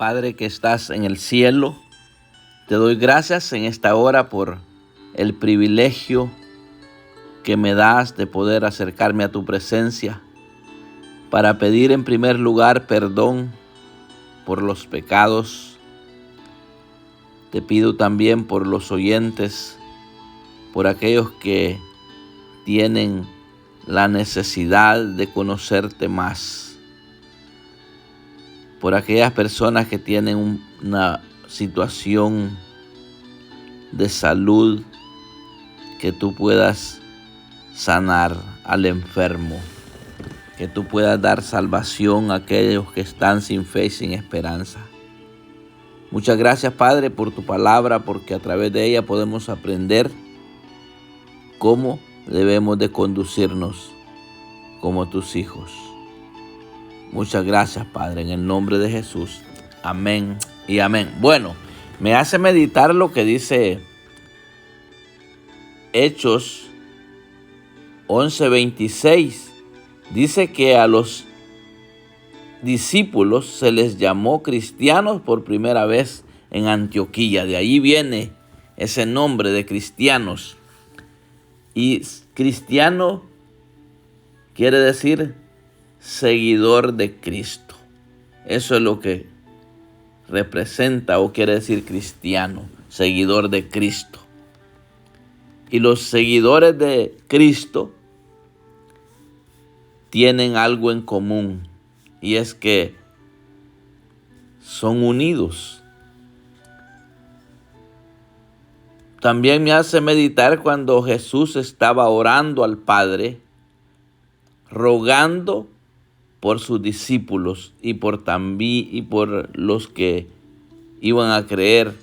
Padre que estás en el cielo, te doy gracias en esta hora por el privilegio que me das de poder acercarme a tu presencia para pedir en primer lugar perdón por los pecados. Te pido también por los oyentes, por aquellos que tienen la necesidad de conocerte más, por aquellas personas que tienen una situación de salud, que tú puedas sanar al enfermo, que tú puedas dar salvación a aquellos que están sin fe y sin esperanza. Muchas gracias, Padre, por tu palabra, porque a través de ella podemos aprender cómo debemos de conducirnos como tus hijos. Muchas gracias, Padre, en el nombre de Jesús. Amén y amén. Bueno, me hace meditar lo que dice Hechos 11:26. Dice que a los discípulos se les llamó cristianos por primera vez en Antioquía. De ahí viene ese nombre de cristianos. Y cristiano quiere decir seguidor de Cristo. Eso es lo que representa o quiere decir cristiano, seguidor de Cristo. Y los seguidores de Cristo tienen algo en común, y es que son unidos. También me hace meditar cuando Jesús estaba orando al Padre, rogando por sus discípulos y por los que iban a creer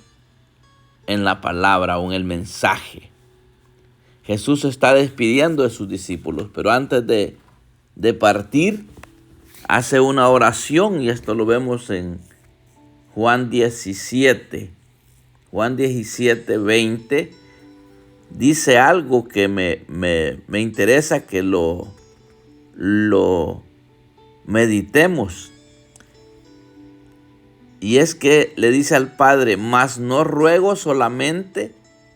en la palabra o en el mensaje. Jesús se está despidiendo de sus discípulos, pero antes de partir, hace una oración, y esto lo vemos en Juan 17. Juan 17:20 dice algo que me interesa que lo meditemos. Y es que le dice al Padre: mas no ruego solamente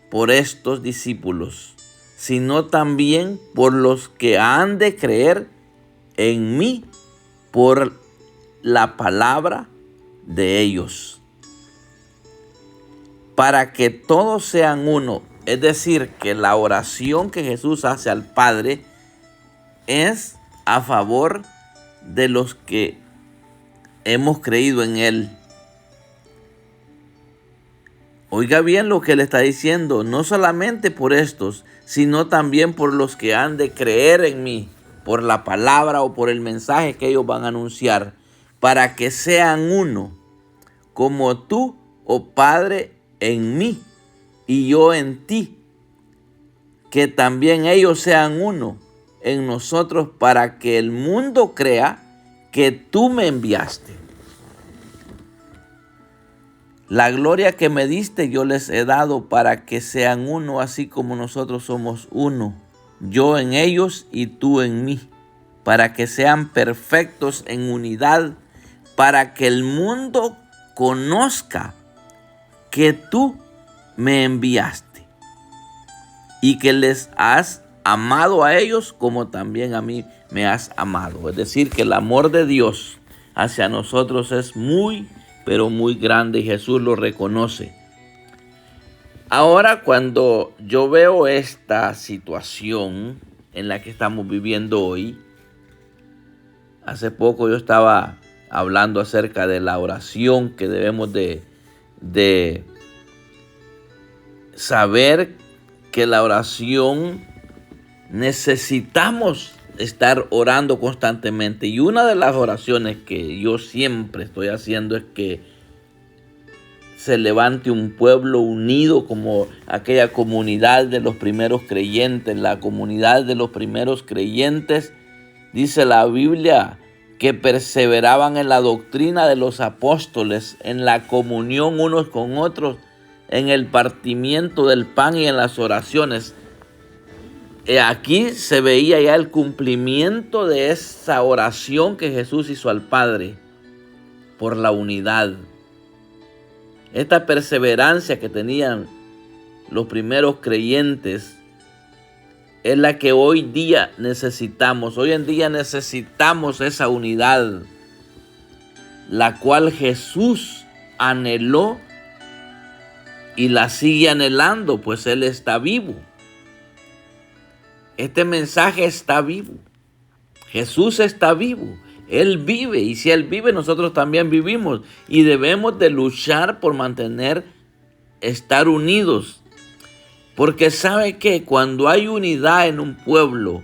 por estos discípulos, sino también por los que han de creer en mí por la palabra de ellos, para que todos sean uno. Es decir, que la oración que Jesús hace al Padre es a favor de los que hemos creído en Él. Oiga bien lo que le está diciendo: no solamente por estos, sino también por los que han de creer en mí, por la palabra o por el mensaje que ellos van a anunciar, para que sean uno, como tú, oh Padre, en mí y yo en ti, que también ellos sean uno en nosotros, para que el mundo crea que tú me enviaste. La gloria que me diste yo les he dado, para que sean uno, así como nosotros somos uno, yo en ellos y tú en mí, para que sean perfectos en unidad, para que el mundo conozca que tú me enviaste y que les has amado a ellos como también a mí me has amado. Es decir, que el amor de Dios hacia nosotros es muy, pero muy grande, y Jesús lo reconoce. Ahora, cuando yo veo esta situación en la que estamos viviendo hoy, hace poco yo estaba hablando acerca de la oración, que debemos de saber que la oración necesitamos estar orando constantemente. Y una de las oraciones que yo siempre estoy haciendo es que se levante un pueblo unido, como aquella comunidad de los primeros creyentes. La comunidad de los primeros creyentes, dice la Biblia, que perseveraban en la doctrina de los apóstoles, en la comunión unos con otros, en el partimiento del pan y en las oraciones. Aquí se veía ya el cumplimiento de esa oración que Jesús hizo al Padre por la unidad. Esta perseverancia que tenían los primeros creyentes es la que hoy día necesitamos. Hoy en día necesitamos esa unidad, la cual Jesús anheló y la sigue anhelando, pues Él está vivo. Este mensaje está vivo. Jesús está vivo. Él vive, y si Él vive, nosotros también vivimos. Y debemos de luchar por estar unidos. Porque ¿sabe qué? Cuando hay unidad en un pueblo,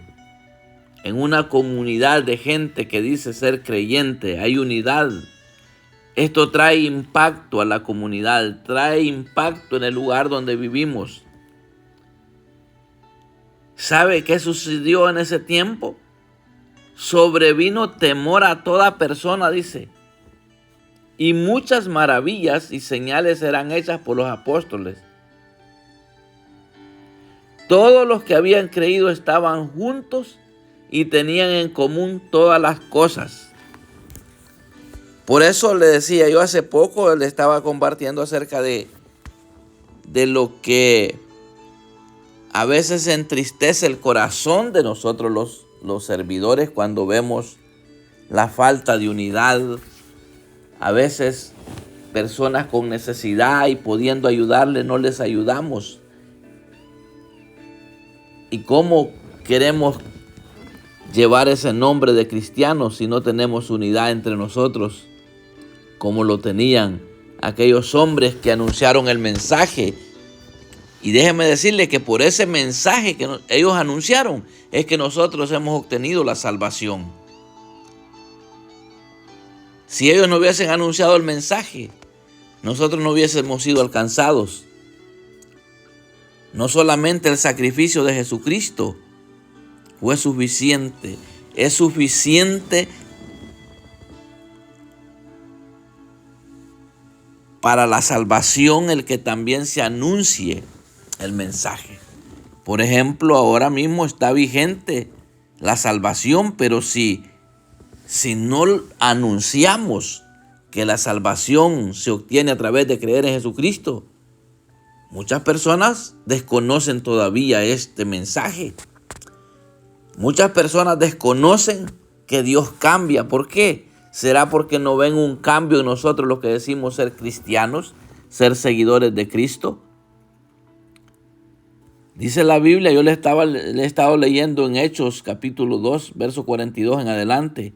en una comunidad de gente que dice ser creyente, hay unidad. Esto trae impacto a la comunidad, trae impacto en el lugar donde vivimos. ¿Sabe qué sucedió en ese tiempo? Sobrevino temor a toda persona, dice. Y muchas maravillas y señales eran hechas por los apóstoles. Todos los que habían creído estaban juntos y tenían en común todas las cosas. Por eso le decía, yo hace poco le estaba compartiendo acerca de lo que a veces entristece el corazón de nosotros los servidores cuando vemos la falta de unidad. A veces personas con necesidad y pudiendo ayudarle no les ayudamos. ¿Y cómo queremos llevar ese nombre de cristianos si no tenemos unidad entre nosotros, como lo tenían aquellos hombres que anunciaron el mensaje? Y déjeme decirle que por ese mensaje que ellos anunciaron es que nosotros hemos obtenido la salvación. Si ellos no hubiesen anunciado el mensaje, nosotros no hubiésemos sido alcanzados. No solamente el sacrificio de Jesucristo fue suficiente, es suficiente para la salvación el que también se anuncie el mensaje. Por ejemplo, ahora mismo está vigente la salvación, pero si no anunciamos que la salvación se obtiene a través de creer en Jesucristo, muchas personas desconocen todavía este mensaje. Muchas personas desconocen que Dios cambia. ¿Por qué? ¿Será porque no ven un cambio en nosotros los que decimos ser cristianos, ser seguidores de Cristo? Dice la Biblia, yo le he estado leyendo en Hechos capítulo 2, verso 42 en adelante.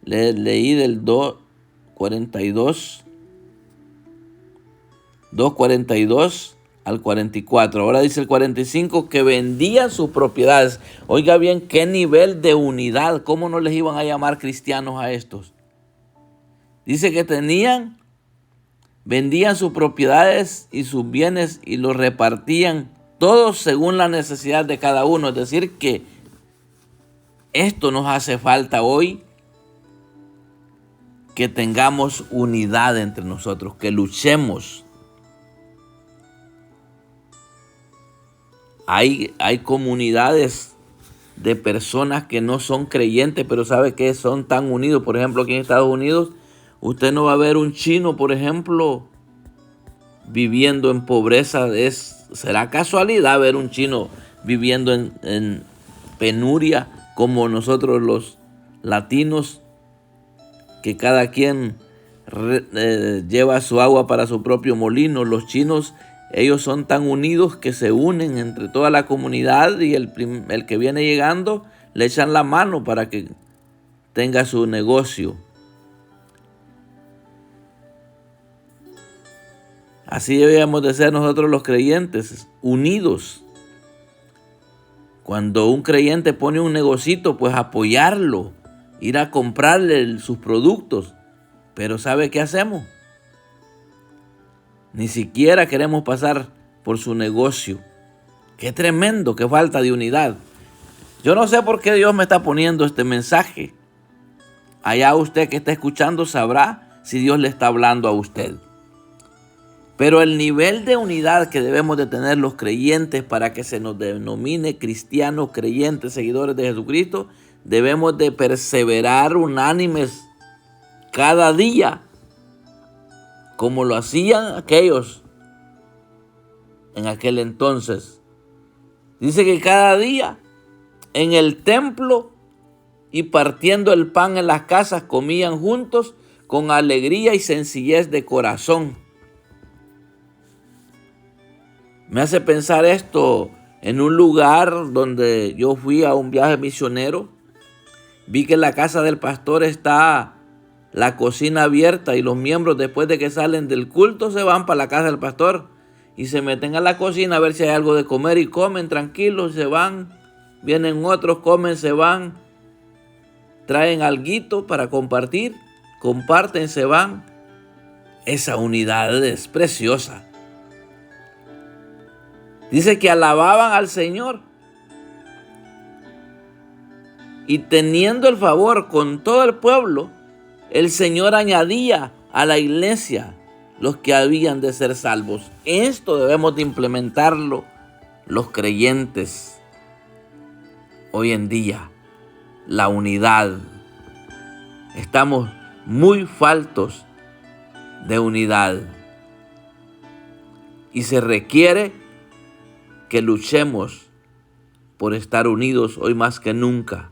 Leí del 2:42 al 44. Ahora dice el 45 que vendían sus propiedades. Oiga bien, qué nivel de unidad. ¿Cómo no les iban a llamar cristianos a estos? Dice que vendían sus propiedades y sus bienes y los repartían todos según la necesidad de cada uno. Es decir, que esto nos hace falta hoy, que tengamos unidad entre nosotros, que luchemos. Hay comunidades de personas que no son creyentes, pero sabe que son tan unidos. Por ejemplo, aquí en Estados Unidos, usted no va a ver un chino, por ejemplo, viviendo en pobreza. ¿Será casualidad ver un chino viviendo en penuria como nosotros los latinos, que cada quien lleva su agua para su propio molino? Los chinos, ellos son tan unidos que se unen entre toda la comunidad, y el que viene llegando le echan la mano para que tenga su negocio. Así debemos de ser nosotros los creyentes, unidos. Cuando un creyente pone un negocito, pues apoyarlo, ir a comprarle sus productos. Pero ¿sabe qué hacemos? Ni siquiera queremos pasar por su negocio. Qué tremendo, qué falta de unidad. Yo no sé por qué Dios me está poniendo este mensaje. Allá usted que está escuchando sabrá si Dios le está hablando a usted. Pero el nivel de unidad que debemos de tener los creyentes para que se nos denomine cristianos, creyentes, seguidores de Jesucristo, debemos de perseverar unánimes cada día como lo hacían aquellos en aquel entonces. Dice que cada día en el templo y partiendo el pan en las casas comían juntos con alegría y sencillez de corazón. Me hace pensar esto en un lugar donde yo fui a un viaje misionero. Vi que en la casa del pastor está la cocina abierta y los miembros, después de que salen del culto, se van para la casa del pastor y se meten a la cocina a ver si hay algo de comer y comen tranquilos, se van, vienen otros, comen, se van, traen alguito para compartir, comparten, se van. Esa unidad es preciosa. Dice que alababan al Señor y teniendo el favor con todo el pueblo, el Señor añadía a la iglesia los que habían de ser salvos. Esto debemos de implementarlo los creyentes hoy en día, la unidad. Estamos muy faltos de unidad y se requiere que luchemos por estar unidos hoy más que nunca.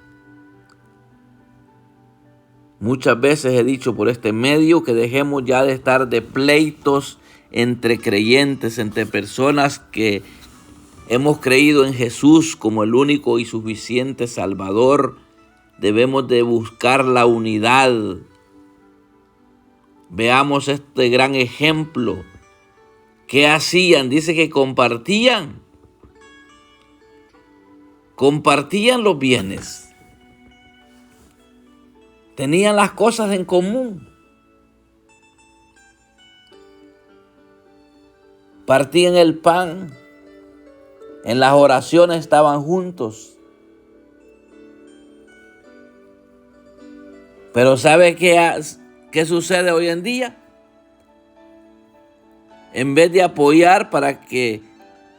Muchas veces he dicho por este medio que dejemos ya de estar de pleitos entre creyentes, entre personas que hemos creído en Jesús como el único y suficiente Salvador. Debemos de buscar la unidad. Veamos este gran ejemplo. ¿Qué hacían? Dice que compartían los bienes. Tenían las cosas en común. Partían el pan. En las oraciones estaban juntos. Pero ¿sabe qué sucede hoy en día? En vez de apoyar para que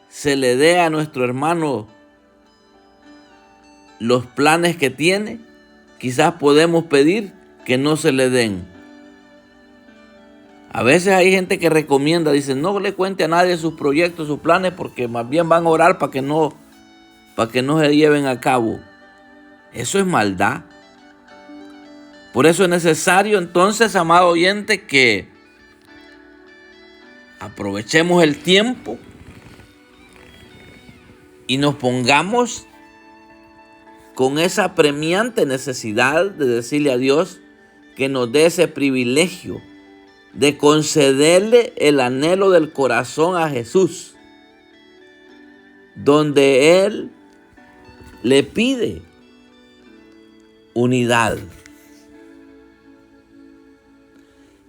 se le dé a nuestro hermano los planes que tiene, quizás podemos pedir que no se le den. A veces hay gente que recomienda, dice, no le cuente a nadie sus proyectos, sus planes, porque más bien van a orar para que no se lleven a cabo. Eso es maldad. Por eso es necesario entonces, amado oyente, que aprovechemos el tiempo y nos pongamos con esa apremiante necesidad de decirle a Dios que nos dé ese privilegio de concederle el anhelo del corazón a Jesús, donde Él le pide unidad.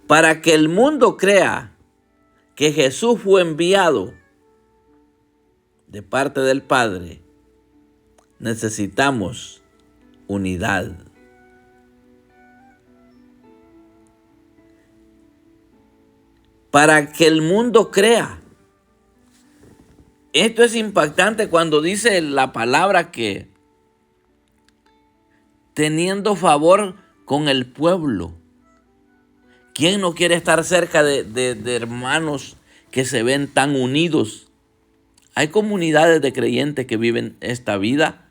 Para que el mundo crea que Jesús fue enviado de parte del Padre, necesitamos unidad. Para que el mundo crea. Esto es impactante cuando dice la palabra que teniendo favor con el pueblo. ¿Quién no quiere estar cerca de hermanos que se ven tan unidos? Hay comunidades de creyentes que viven esta vida.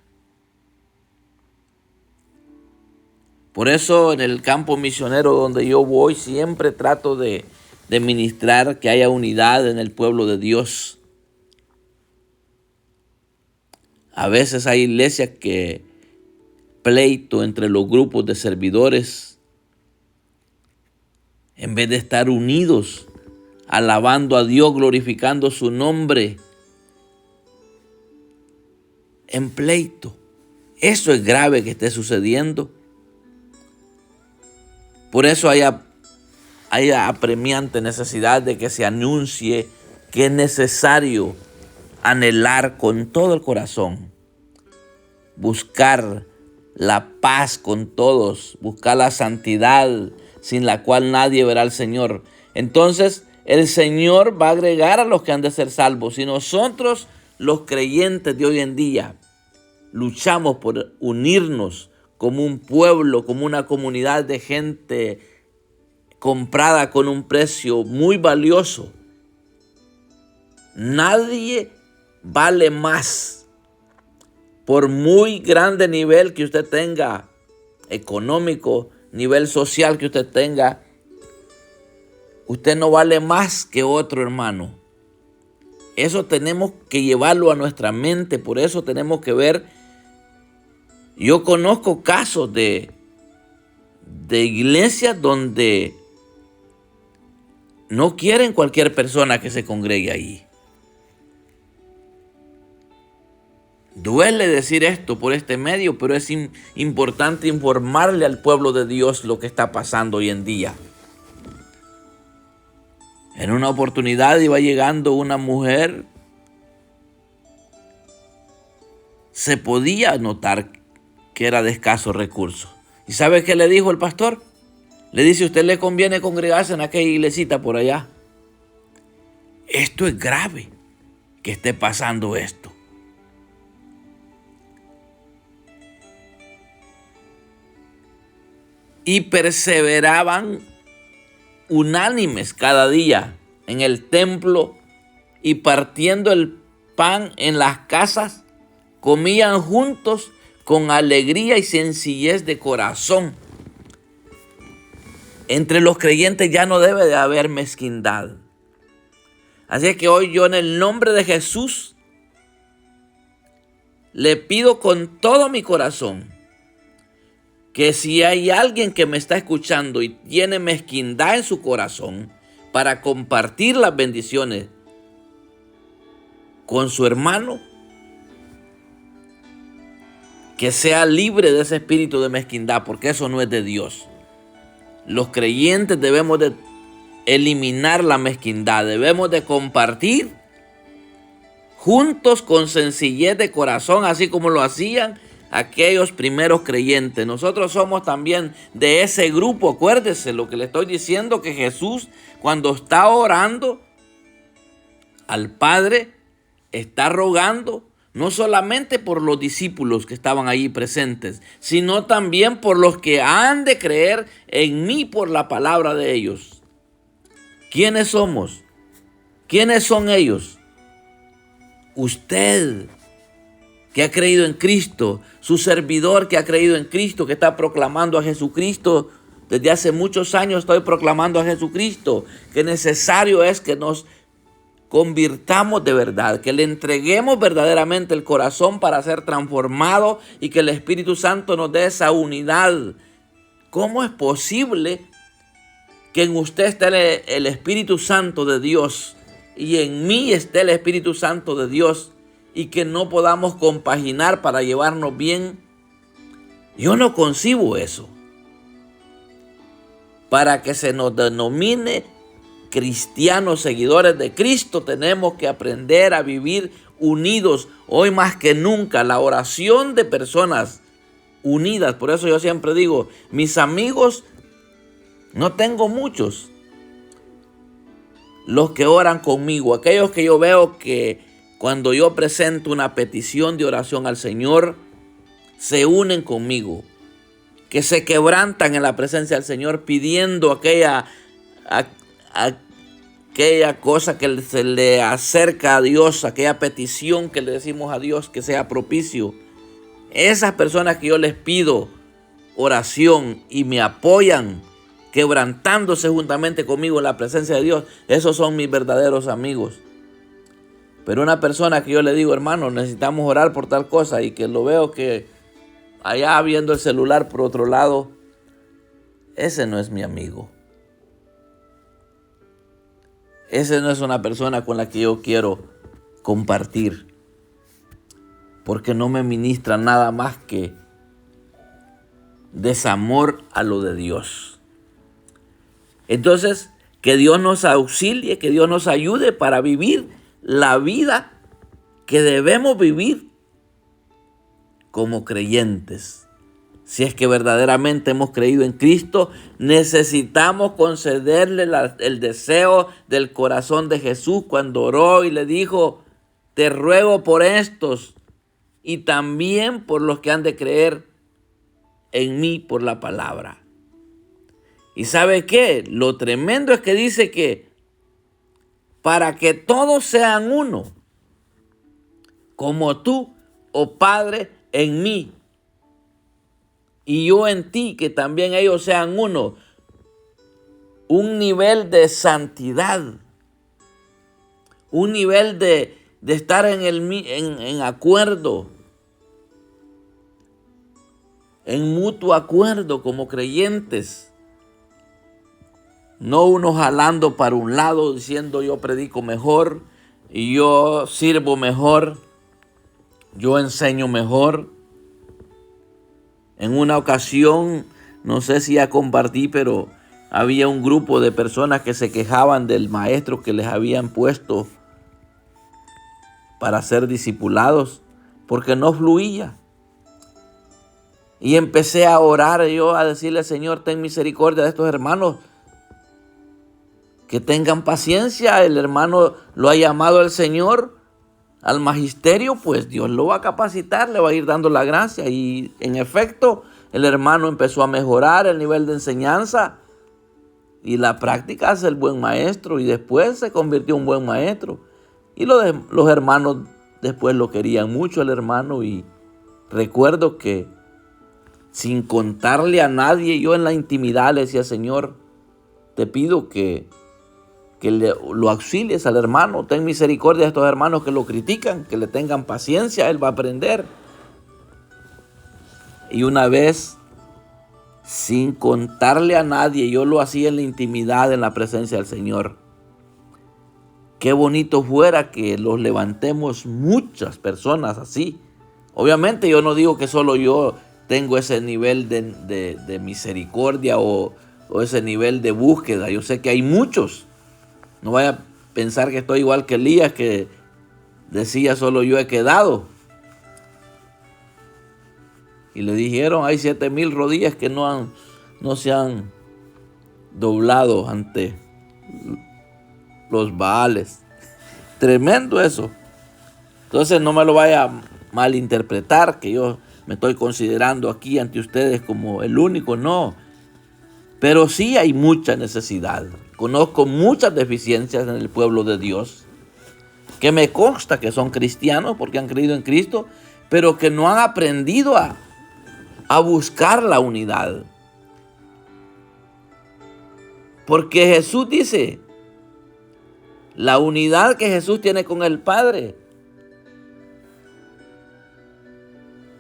Por eso en el campo misionero donde yo voy siempre trato de ministrar que haya unidad en el pueblo de Dios. A veces hay iglesias que pleito entre los grupos de servidores, en vez de estar unidos, alabando a Dios, glorificando su nombre, en pleito. Eso es grave que esté sucediendo. Por eso hay apremiante necesidad de que se anuncie que es necesario anhelar con todo el corazón, buscar la paz con todos, buscar la santidad sin la cual nadie verá al Señor. Entonces el Señor va a agregar a los que han de ser salvos. Si nosotros, los creyentes de hoy en día, luchamos por unirnos como un pueblo, como una comunidad de gente comprada con un precio muy valioso. Nadie vale más. Por muy grande nivel que usted tenga, económico, nivel social que usted tenga, usted no vale más que otro hermano. Eso tenemos que llevarlo a nuestra mente, por eso tenemos que ver. Yo conozco casos de iglesias donde no quieren cualquier persona que se congregue ahí. Duele decir esto por este medio, pero es importante informarle al pueblo de Dios lo que está pasando hoy en día. En una oportunidad iba llegando una mujer, se podía notar que era de escasos recursos. ¿Y sabe qué le dijo el pastor? Le dice: a usted le conviene congregarse en aquella iglesita por allá. Esto es grave, que esté pasando esto. Y perseveraban unánimes cada día en el templo, y partiendo el pan en las casas, comían juntos con alegría y sencillez de corazón. Entre los creyentes ya no debe de haber mezquindad. Así es que hoy yo, en el nombre de Jesús, le pido con todo mi corazón que si hay alguien que me está escuchando y tiene mezquindad en su corazón para compartir las bendiciones con su hermano, que sea libre de ese espíritu de mezquindad, porque eso no es de Dios. Los creyentes debemos de eliminar la mezquindad, debemos de compartir juntos con sencillez de corazón, así como lo hacían aquellos primeros creyentes. Nosotros somos también de ese grupo. Acuérdese lo que le estoy diciendo, que Jesús, cuando está orando al Padre, está rogando no solamente por los discípulos que estaban allí presentes, sino también por los que han de creer en mí por la palabra de ellos. ¿Quiénes somos? ¿Quiénes son ellos? Usted, que ha creído en Cristo, su servidor que ha creído en Cristo, que está proclamando a Jesucristo. Desde hace muchos años estoy proclamando a Jesucristo, que necesario es que nos convirtamos de verdad, que le entreguemos verdaderamente el corazón para ser transformado y que el Espíritu Santo nos dé esa unidad. ¿Cómo es posible que en usted esté el Espíritu Santo de Dios y en mí esté el Espíritu Santo de Dios y que no podamos compaginar para llevarnos bien? Yo no concibo eso. Para que se nos denomine cristianos, seguidores de Cristo, tenemos que aprender a vivir unidos. Hoy más que nunca, la oración de personas unidas. Por eso yo siempre digo, mis amigos, no tengo muchos. Los que oran conmigo, aquellos que yo veo que cuando yo presento una petición de oración al Señor, se unen conmigo, que se quebrantan en la presencia del Señor pidiendo aquella cosa que se le acerca a Dios, aquella petición que le decimos a Dios que sea propicio. Esas personas que yo les pido oración y me apoyan, quebrantándose juntamente conmigo en la presencia de Dios, esos son mis verdaderos amigos. Pero una persona que yo le digo, hermano, necesitamos orar por tal cosa, y que lo veo que allá viendo el celular por otro lado, ese no es mi amigo. Ese no es una persona con la que yo quiero compartir, porque no me ministra nada más que desamor a lo de Dios. Entonces, que Dios nos auxilie, que Dios nos ayude para vivir la vida que debemos vivir como creyentes. Si es que verdaderamente hemos creído en Cristo, necesitamos concederle el deseo del corazón de Jesús cuando oró y le dijo: te ruego por estos y también por los que han de creer en mí por la palabra. ¿Y sabe qué? Lo tremendo es que dice que para que todos sean uno, como tú, oh Padre, en mí y yo en ti, que también ellos sean uno. Un nivel de santidad, un nivel de estar en acuerdo, en mutuo acuerdo como creyentes. No uno jalando para un lado diciendo yo predico mejor y yo sirvo mejor, yo enseño mejor. En una ocasión, no sé si ya compartí, pero había un grupo de personas que se quejaban del maestro que les habían puesto para ser discipulados porque no fluía. Y empecé a orar yo, a decirle, Señor, ten misericordia de estos hermanos, que tengan paciencia. El hermano lo ha llamado el Señor al magisterio, pues Dios lo va a capacitar, le va a ir dando la gracia. Y en efecto, el hermano empezó a mejorar el nivel de enseñanza, y la práctica hace el buen maestro, y después se convirtió en un buen maestro. Y los hermanos después lo querían mucho el hermano, y recuerdo que sin contarle a nadie, yo en la intimidad le decía, Señor, te pido que lo auxilies al hermano, ten misericordia de estos hermanos que lo critican, que le tengan paciencia, él va a aprender. Y una vez, sin contarle a nadie, yo lo hacía en la intimidad, en la presencia del Señor. Qué bonito fuera que los levantemos muchas personas así. Obviamente yo no digo que solo yo tengo ese nivel de misericordia o ese nivel de búsqueda. Yo sé que hay muchos. No vaya a pensar que estoy igual que Elías, que decía solo yo he quedado. Y le dijeron, hay 7,000 rodillas que no se han doblado ante los Baales. Tremendo eso. Entonces no me lo vaya a malinterpretar, que yo me estoy considerando aquí ante ustedes como el único, no. Pero sí hay mucha necesidad. Conozco muchas deficiencias en el pueblo de Dios, que me consta que son cristianos porque han creído en Cristo, pero que no han aprendido a buscar la unidad. Porque Jesús dice, la unidad que Jesús tiene con el Padre.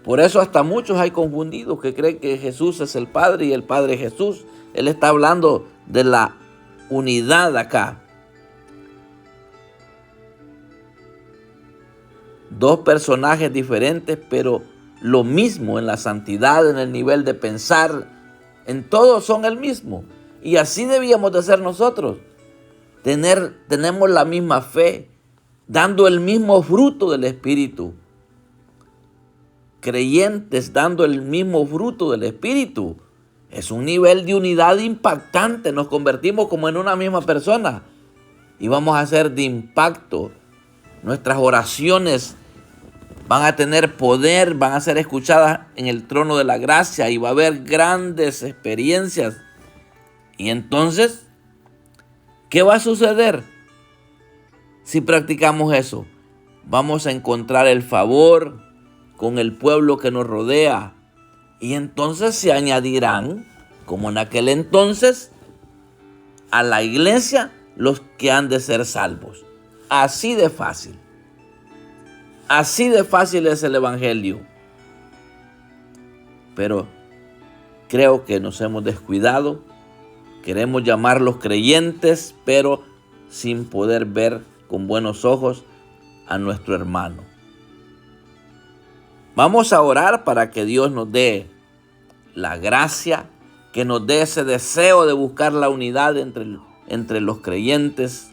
Por eso hasta muchos hay confundidos que creen que Jesús es el Padre y el Padre es Jesús. Él está hablando de la unidad acá. Dos personajes diferentes, pero lo mismo en la santidad, en el nivel de pensar, en todo son el mismo. Y así debíamos de ser nosotros. Tenemos la misma fe, dando el mismo fruto del Espíritu. Creyentes dando el mismo fruto del Espíritu. Es un nivel de unidad impactante. Nos convertimos como en una misma persona y vamos a ser de impacto. Nuestras oraciones van a tener poder, van a ser escuchadas en el trono de la gracia y va a haber grandes experiencias. Y entonces, ¿qué va a suceder si practicamos eso? Vamos a encontrar el favor con el pueblo que nos rodea. Y entonces se añadirán, como en aquel entonces, a la iglesia los que han de ser salvos. Así de fácil. Así de fácil es el evangelio. Pero creo que nos hemos descuidado. Queremos llamarlos creyentes, pero sin poder ver con buenos ojos a nuestro hermano. Vamos a orar para que Dios nos dé la gracia, que nos dé ese deseo de buscar la unidad entre los creyentes.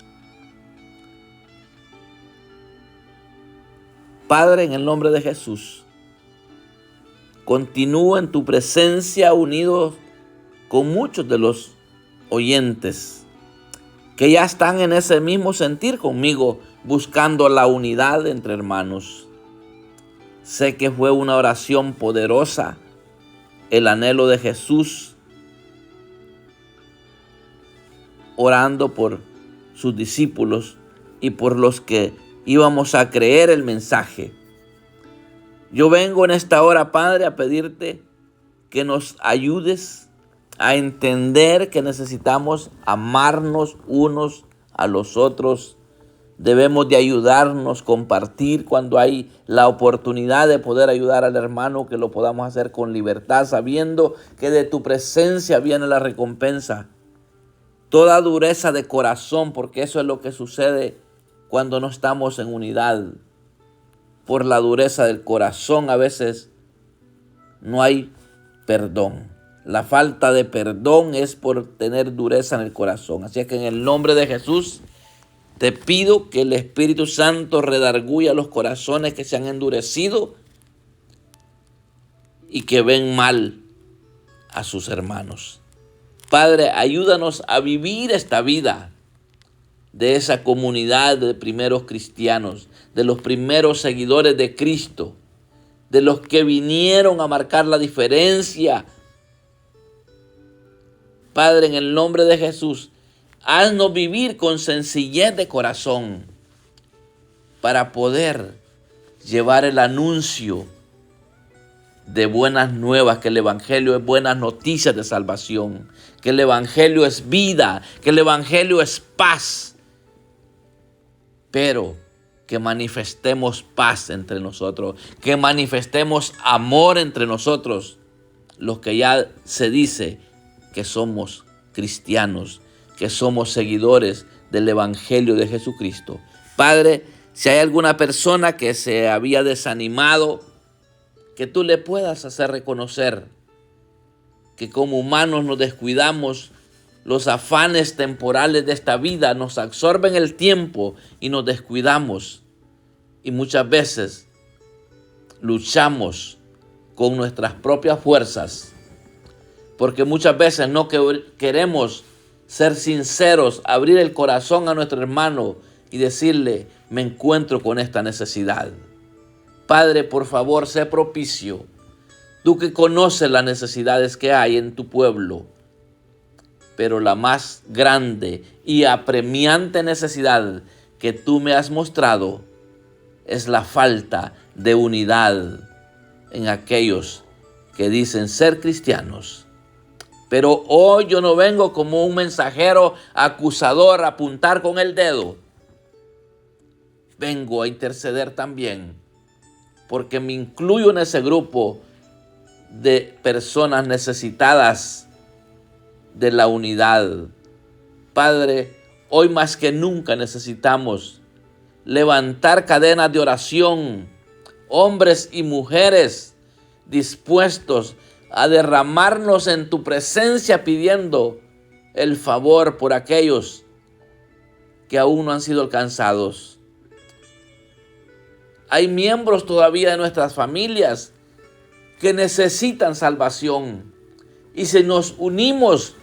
Padre, en el nombre de Jesús, continúa en tu presencia unidos con muchos de los oyentes que ya están en ese mismo sentir conmigo, buscando la unidad entre hermanos. Sé que fue una oración poderosa, el anhelo de Jesús, orando por sus discípulos y por los que íbamos a creer el mensaje. Yo vengo en esta hora, Padre, a pedirte que nos ayudes a entender que necesitamos amarnos unos a los otros. Debemos de ayudarnos, compartir cuando hay la oportunidad de poder ayudar al hermano, que lo podamos hacer con libertad, sabiendo que de tu presencia viene la recompensa. Toda dureza de corazón, porque eso es lo que sucede cuando no estamos en unidad. Por la dureza del corazón a veces no hay perdón. La falta de perdón es por tener dureza en el corazón. Así que en el nombre de Jesús te pido que el Espíritu Santo redarguya los corazones que se han endurecido y que ven mal a sus hermanos. Padre, ayúdanos a vivir esta vida de esa comunidad de primeros cristianos, de los primeros seguidores de Cristo, de los que vinieron a marcar la diferencia. Padre, en el nombre de Jesús, haznos vivir con sencillez de corazón para poder llevar el anuncio de buenas nuevas, que el Evangelio es buenas noticias de salvación, que el Evangelio es vida, que el Evangelio es paz, pero que manifestemos paz entre nosotros, que manifestemos amor entre nosotros, los que ya se dice que somos cristianos, que somos seguidores del Evangelio de Jesucristo. Padre, si hay alguna persona que se había desanimado, que tú le puedas hacer reconocer que como humanos nos descuidamos, los afanes temporales de esta vida nos absorben el tiempo y nos descuidamos. Y muchas veces luchamos con nuestras propias fuerzas, porque muchas veces no queremos ser sinceros, abrir el corazón a nuestro hermano y decirle: me encuentro con esta necesidad. Padre, por favor, sé propicio. Tú que conoces las necesidades que hay en tu pueblo, pero la más grande y apremiante necesidad que tú me has mostrado es la falta de unidad en aquellos que dicen ser cristianos. Pero hoy yo no vengo como un mensajero acusador a apuntar con el dedo. Vengo a interceder también, porque me incluyo en ese grupo de personas necesitadas de la unidad. Padre, hoy más que nunca necesitamos levantar cadenas de oración, hombres y mujeres dispuestos a derramarnos en tu presencia pidiendo el favor por aquellos que aún no han sido alcanzados. Hay miembros todavía de nuestras familias que necesitan salvación, y si nos unimos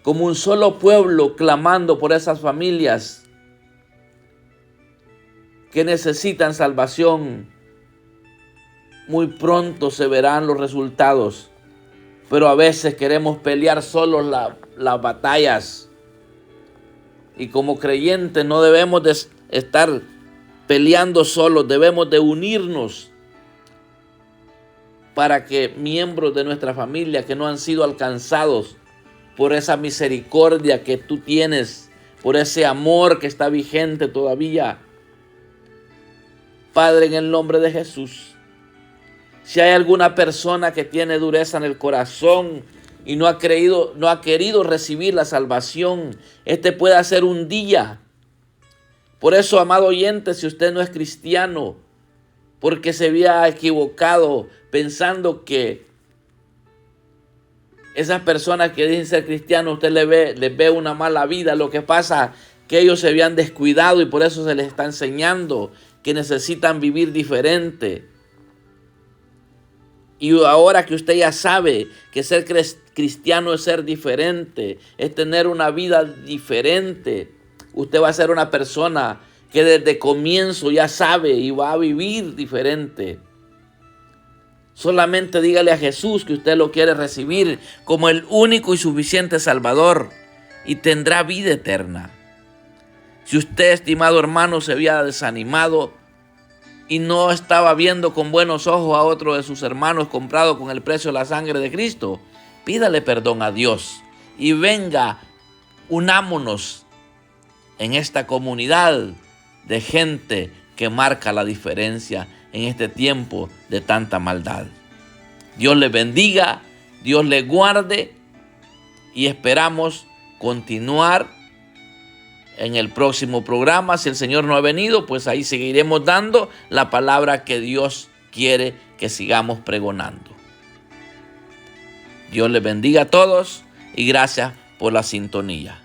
como un solo pueblo clamando por esas familias que necesitan salvación, muy pronto se verán los resultados. Pero a veces queremos pelear solos las batallas, y como creyentes no debemos de estar peleando solos, debemos de unirnos para que miembros de nuestra familia que no han sido alcanzados por esa misericordia que tú tienes, por ese amor que está vigente todavía. Padre, en el nombre de Jesús, si hay alguna persona que tiene dureza en el corazón y no ha querido recibir la salvación, este puede ser un día. Por eso, amado oyente, si usted no es cristiano, porque se había equivocado pensando que esas personas que dicen ser cristianos, usted les ve una mala vida, lo que pasa que ellos se habían descuidado y por eso se les está enseñando que necesitan vivir diferente. Y ahora que usted ya sabe que ser cristiano es ser diferente, es tener una vida diferente, usted va a ser una persona que desde comienzo ya sabe y va a vivir diferente. Solamente dígale a Jesús que usted lo quiere recibir como el único y suficiente Salvador. y tendrá vida eterna. Si usted, estimado hermano, se había desanimado y no estaba viendo con buenos ojos a otro de sus hermanos comprado con el precio de la sangre de Cristo, pídale perdón a Dios y venga, unámonos en esta comunidad de gente que marca la diferencia en este tiempo de tanta maldad. Dios les bendiga, Dios les guarde y esperamos continuar en el próximo programa. Si el Señor no ha venido, pues ahí seguiremos dando la palabra que Dios quiere que sigamos pregonando. Dios les bendiga a todos y gracias por la sintonía.